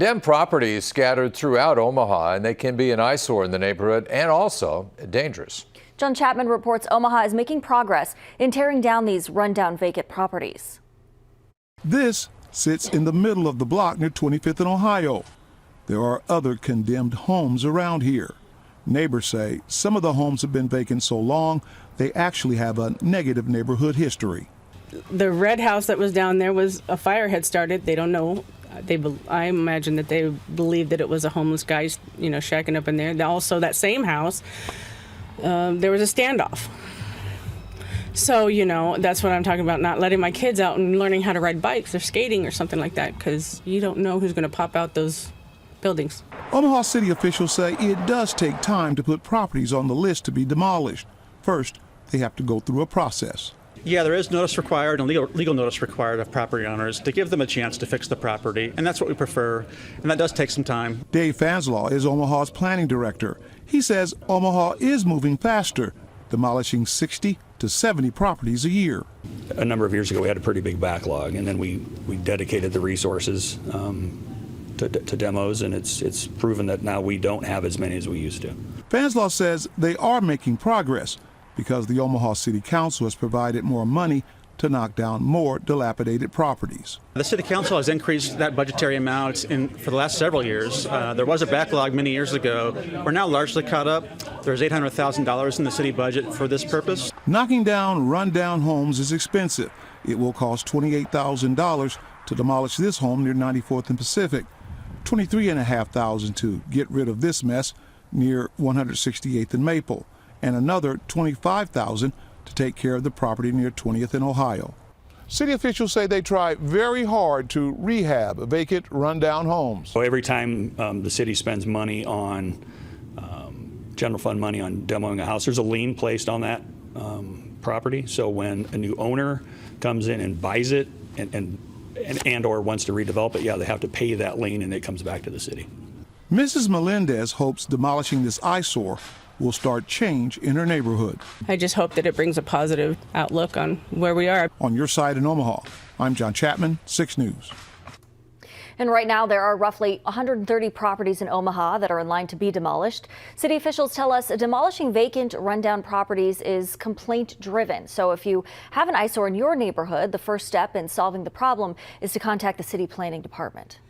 Condemned properties scattered throughout Omaha, and they can be an eyesore in the neighborhood and also dangerous. John Chapman reports Omaha is making progress in tearing down these rundown vacant properties. This sits in the middle of the block near 25th and Ohio. There are other condemned homes around here. Neighbors say some of the homes have been vacant so long they actually have a negative neighborhood history. The red house that was down there was a fire had started. They don't know. I imagine that they believed that it was a homeless guy, shacking up in there. Also, that same house, there was a standoff. So, that's what I'm talking about, not letting my kids out and learning how to ride bikes or skating or something like that, because you don't know who's going to pop out those buildings. Omaha city officials say it does take time to put properties on the list to be demolished. First, they have to go through a process. Yeah, there is notice required and legal notice required of property owners to give them a chance to fix the property, and that's what we prefer, and that does take some time. Dave Fanslaw is Omaha's planning director. He says Omaha is moving faster, demolishing 60 to 70 properties a year. A number of years ago, we had a pretty big backlog, and then we dedicated the resources to demos, and it's proven that now we don't have as many as we used to. Fanslaw says they are making progress because the Omaha City Council has provided more money to knock down more dilapidated properties. The City Council has increased that budgetary amount for the last several years. There was a backlog many years ago. We're now largely caught up. There's $800,000 in the city budget for this purpose. Knocking down rundown homes is expensive. It will cost $28,000 to demolish this home near 94th and Pacific, $23,500 to get rid of this mess near 168th and Maple, and another $25,000 to take care of the property near 20th and Ohio. City officials say they try very hard to rehab vacant, rundown homes. So every time the city spends money on general fund money on demoing a house, there's a lien placed on that property. So when a new owner comes in and buys it and or wants to redevelop it, they have to pay that lien, and it comes back to the city. Mrs. Melendez hopes demolishing this eyesore will start change in her neighborhood. I just hope that it brings a positive outlook on where we are. On your side in Omaha, I'm John Chapman, 6 News. And right now there are roughly 130 properties in Omaha that are in line to be demolished. City officials tell us demolishing vacant, rundown properties is complaint driven. So if you have an eyesore in your neighborhood, the first step in solving the problem is to contact the city planning department.